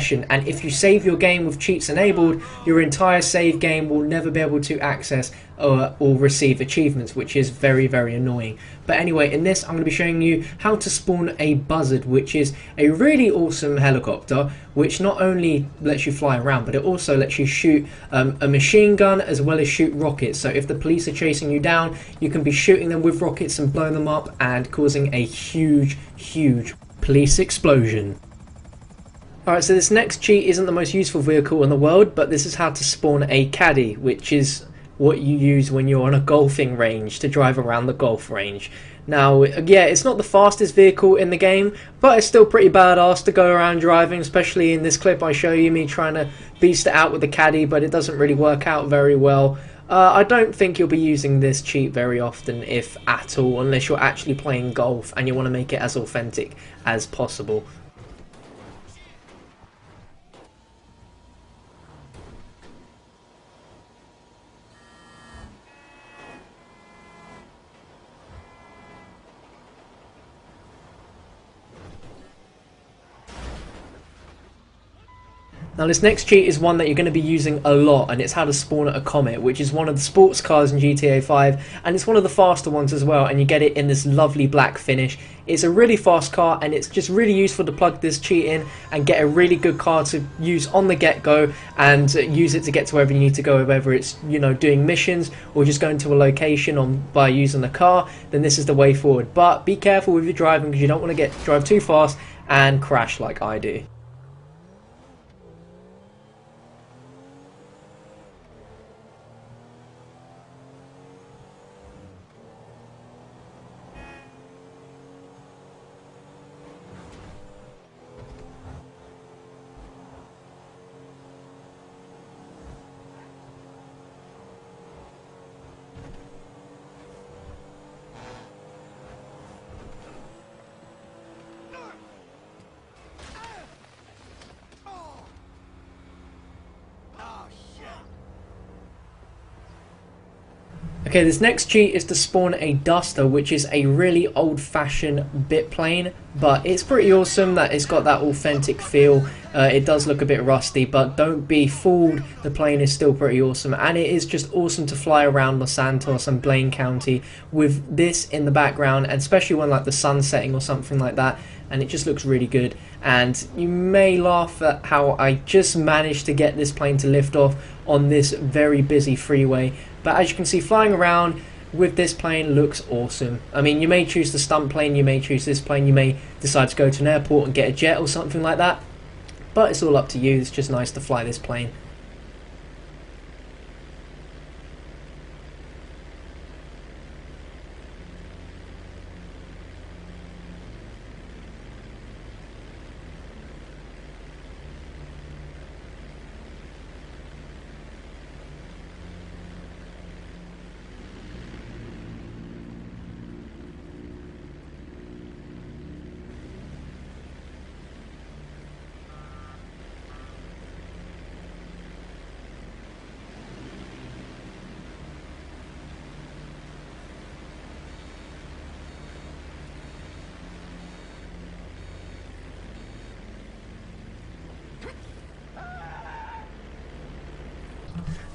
session, and if you save your game with cheats enabled, your entire save game will never be able to access or receive achievements, which is very, very annoying. But anyway, in this I'm going to be showing you how to spawn a buzzard, which is a really awesome helicopter which not only lets you fly around, but it also lets you shoot a machine gun as well as shoot rockets. So if the police are chasing you down, you can be shooting them with rockets and blowing them up and causing a huge police explosion. Alright, so this next cheat isn't the most useful vehicle in the world, but this is how to spawn a caddy, which is what you use when you're on a golfing range to drive around the golf range. Now, yeah, it's not the fastest vehicle in the game, but it's still pretty badass to go around driving, especially in this clip I show you me trying to beast it out with the caddy, but it doesn't really work out very well. I don't think you'll be using this cheat very often, if at all, unless you're actually playing golf and you want to make it as authentic as possible. Now this next cheat is one that you're going to be using a lot, and it's how to spawn a Comet, which is one of the sports cars in GTA 5, and it's one of the faster ones as well, and you get it in this lovely black finish. It's a really fast car, and it's just really useful to plug this cheat in and get a really good car to use on the get-go, and use it to get to wherever you need to go, whether it's, you know, doing missions or just going to a location by using the car. Then this is the way forward. But be careful with your driving, because you don't want to drive too fast and crash like I do. Okay, this next cheat is to spawn a Duster, which is a really old-fashioned bit plane, but it's pretty awesome that it's got that authentic feel. It does look a bit rusty, but don't be fooled, the plane is still pretty awesome, and it is just awesome to fly around Los Santos and Blaine County with this in the background, and especially when like the sun's setting or something like that, and it just looks really good. And you may laugh at how I just managed to get this plane to lift off on this very busy freeway, but as you can see, flying around with this plane looks awesome. I mean, you may choose the stunt plane, you may choose this plane, you may decide to go to an airport and get a jet or something like that, but it's all up to you. It's just nice to fly this plane.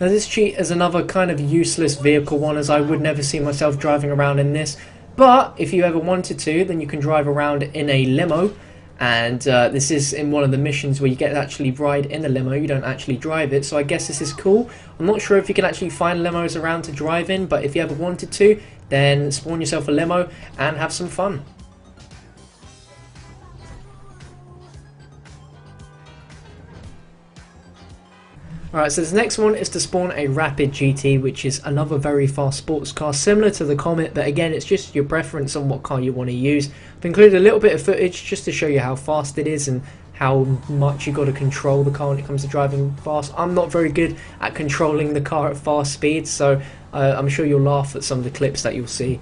Now this cheat is another kind of useless vehicle one, as I would never see myself driving around in this, but if you ever wanted to, then you can drive around in a limo, and this is in one of the missions where you get to actually ride in a limo. You don't actually drive it, so I guess this is cool. I'm not sure if you can actually find limos around to drive in, but if you ever wanted to, then spawn yourself a limo and have some fun. Alright, so this next one is to spawn a Rapid GT, which is another very fast sports car, similar to the Comet, but again, it's just your preference on what car you want to use. I've included a little bit of footage just to show you how fast it is and how much you got to control the car when it comes to driving fast. I'm not very good at controlling the car at fast speeds, so I'm sure you'll laugh at some of the clips that you'll see.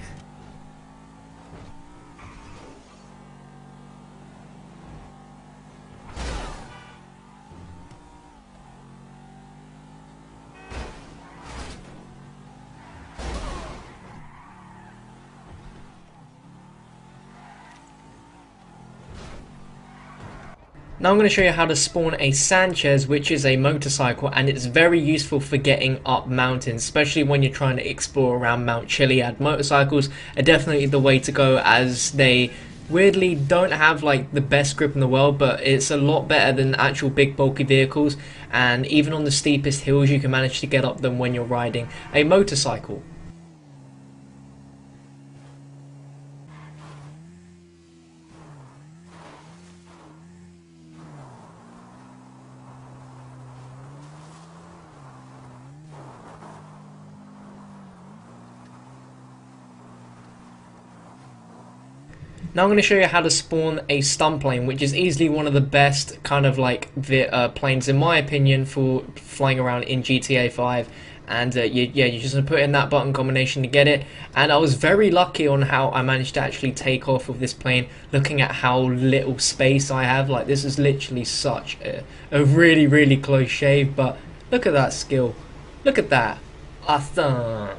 Now I'm going to show you how to spawn a Sanchez, which is a motorcycle, and it's very useful for getting up mountains, especially when you're trying to explore around Mount Chiliad. Motorcycles are definitely the way to go, as they weirdly don't have like the best grip in the world, but it's a lot better than actual big bulky vehicles, and even on the steepest hills you can manage to get up them when you're riding a motorcycle. Now I'm going to show you how to spawn a stun plane, which is easily one of the best kind of like planes in my opinion for flying around in GTA 5. And you're just going to put in that button combination to get it. And I was very lucky on how I managed to actually take off with this plane, looking at how little space I have. Like, this is literally such a really close shave, but look at that skill. Look at that. Awesome.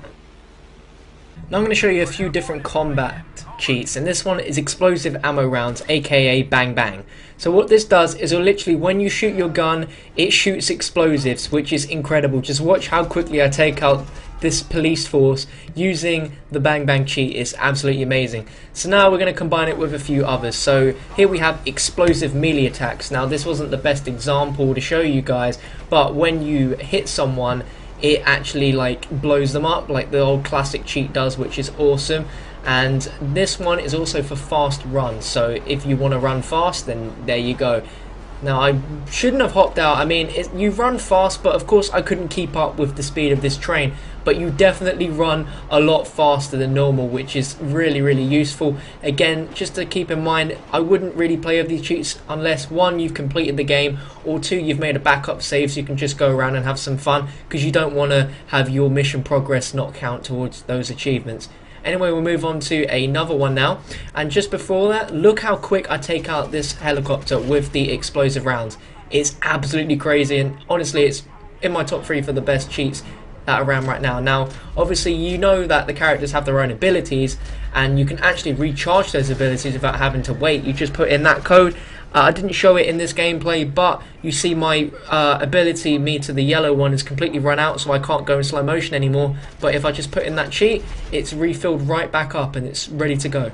Now I'm going to show you a few different combat cheats, and this one is explosive ammo rounds, aka bang bang. So what this does is literally when you shoot your gun, it shoots explosives, which is incredible. Just watch how quickly I take out this police force using the bang bang cheat. Is absolutely amazing. So now we're going to combine it with a few others. So here we have explosive melee attacks. Now this wasn't the best example to show you guys, but when you hit someone, it actually like blows them up like the old classic cheat does, which is awesome. And this one is also for fast runs, so if you want to run fast, then there you go. Now I shouldn't have hopped out. I mean, you run fast, but of course I couldn't keep up with the speed of this train, but you definitely run a lot faster than normal, which is really useful. Again, just to keep in mind, I wouldn't really play with these cheats unless one, you've completed the game, or two, you've made a backup save so you can just go around and have some fun, because you don't want to have your mission progress not count towards those achievements. Anyway, we'll move on to another one now, and just before that, look how quick I take out this helicopter with the explosive rounds. It's absolutely crazy, and honestly it's in my top 3 for the best cheats that are around right now. Now obviously you know that the characters have their own abilities, and you can actually recharge those abilities without having to wait. You just put in that code. I didn't show it in this gameplay, but you see my ability meter, the yellow one, is completely run out, so I can't go in slow motion anymore. But if I just put in that cheat, it's refilled right back up and it's ready to go.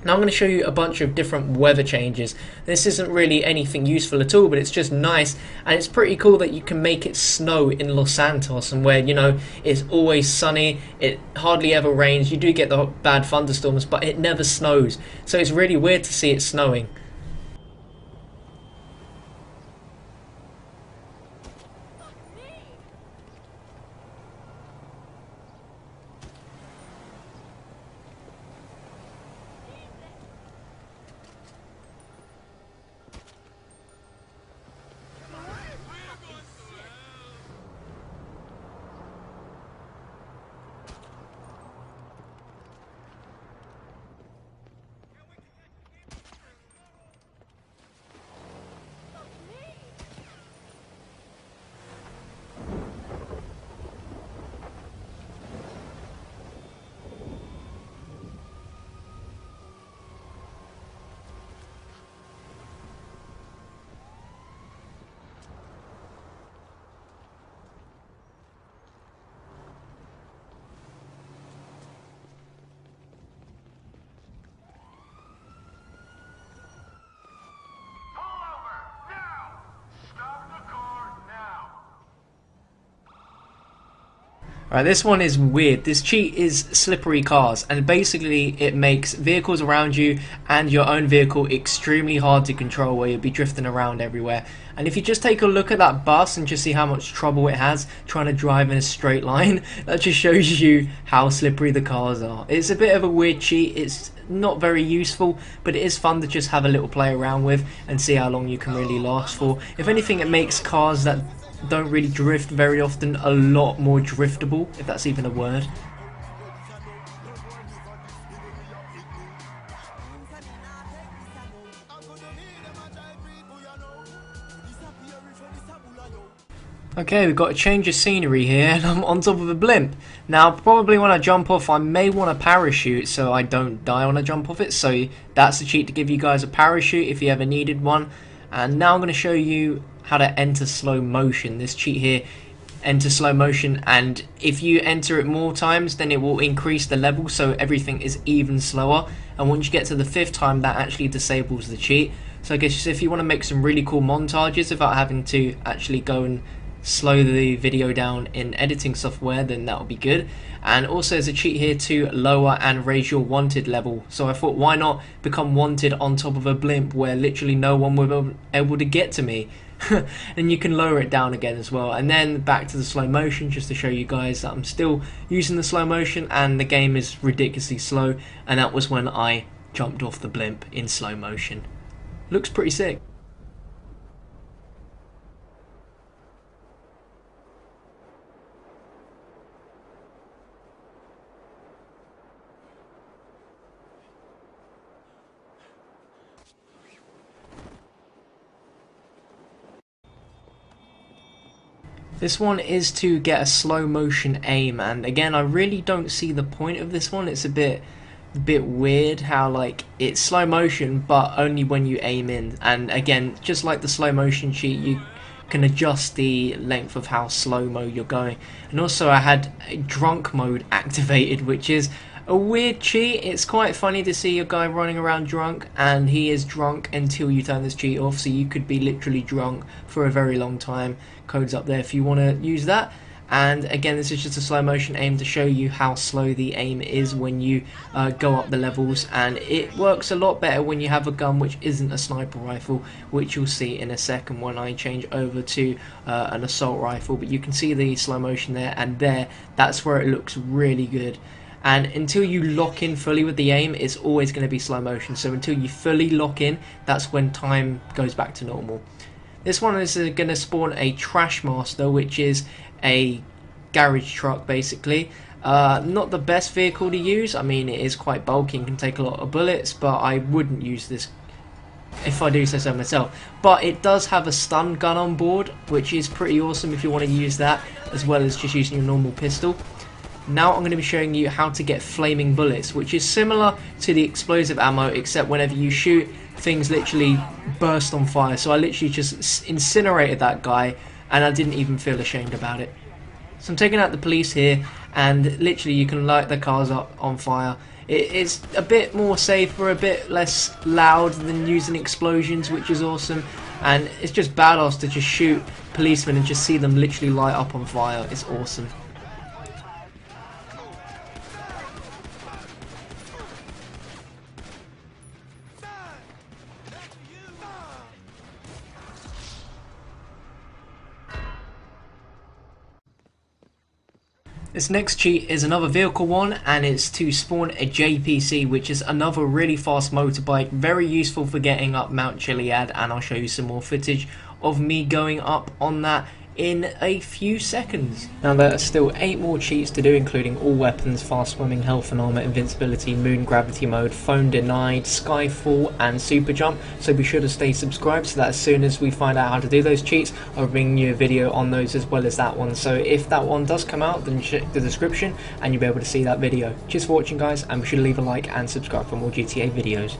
Now I'm going to show you a bunch of different weather changes. This isn't really anything useful at all, but it's just nice, and it's pretty cool that you can make it snow in Los Santos, and where, you know, it's always sunny, it hardly ever rains. You do get the bad thunderstorms, but it never snows, so it's really weird to see it snowing. Alright, this one is weird. This cheat is slippery cars, and basically it makes vehicles around you and your own vehicle extremely hard to control, where you'll be drifting around everywhere. And if you just take a look at that bus and just see how much trouble it has trying to drive in a straight line, that just shows you how slippery the cars are. It's a bit of a weird cheat. It's not very useful, but it is fun to just have a little play around with and see how long you can really last for. If anything, it makes cars that don't really drift very often a lot more driftable, if that's even a word. Okay, we've got a change of scenery here, and I'm on top of a blimp. Now, probably when I jump off, I may want a parachute so I don't die when I jump off it, so that's a cheat to give you guys a parachute if you ever needed one. And now I'm going to show you how to enter slow motion. This cheat here, enter slow motion, and if you enter it more times then it will increase the level so everything is even slower, and once you get to the 5th time that actually disables the cheat. So I guess if you want to make some really cool montages without having to actually go and slow the video down in editing software, then that would be good. And also there's a cheat here to lower and raise your wanted level, so I thought why not become wanted on top of a blimp where literally no one will be able to get to me. And you can lower it down again as well. And then back to the slow motion, just to show you guys that I'm still using the slow motion and the game is ridiculously slow, and that was when I jumped off the blimp in slow motion. Looks pretty sick. This one is to get a slow motion aim, and again I really don't see the point of this one. It's a bit weird how like it's slow motion but only when you aim in, and again just like the slow motion cheat you can adjust the length of how slow-mo you're going. And also I had a drunk mode activated, which is a weird cheat. It's quite funny to see a guy running around drunk, and he is drunk until you turn this cheat off, so you could be literally drunk for a very long time. Code's up there if you want to use that. And again, this is just a slow motion aim to show you how slow the aim is when you go up the levels, and it works a lot better when you have a gun which isn't a sniper rifle, which you'll see in a second when I change over to an assault rifle. But you can see the slow motion there, and there, that's where it looks really good. And until you lock in fully with the aim, it's always going to be slow motion. So until you fully lock in, that's when time goes back to normal. This one is going to spawn a Trash Master, which is a garage truck basically. Not the best vehicle to use. I mean, it is quite bulky and can take a lot of bullets, but I wouldn't use this if I do say so myself. But it does have a stun gun on board, which is pretty awesome if you want to use that, as well as just using your normal pistol. Now I'm going to be showing you how to get flaming bullets, which is similar to the explosive ammo, except whenever you shoot, things literally burst on fire. So I literally just incinerated that guy, and I didn't even feel ashamed about it. So I'm taking out the police here, and literally you can light the cars up on fire. It's a bit more safer, a bit less loud than using explosions, which is awesome. And it's just badass to just shoot policemen and just see them literally light up on fire. It's awesome. This next cheat is another vehicle one, and it's to spawn a JPC, which is another really fast motorbike, very useful for getting up Mount Chiliad, and I'll show you some more footage of me going up on that in a few seconds. Now there are still 8 more cheats to do, including all weapons, fast swimming, health and armor, invincibility, moon gravity mode, phone denied, skyfall and super jump. So be sure to stay subscribed so that as soon as we find out how to do those cheats, I'll bring you a video on those as well as that one. So if that one does come out, then check the description and you'll be able to see that video. Cheers for watching guys, and be sure to leave a like and subscribe for more GTA videos.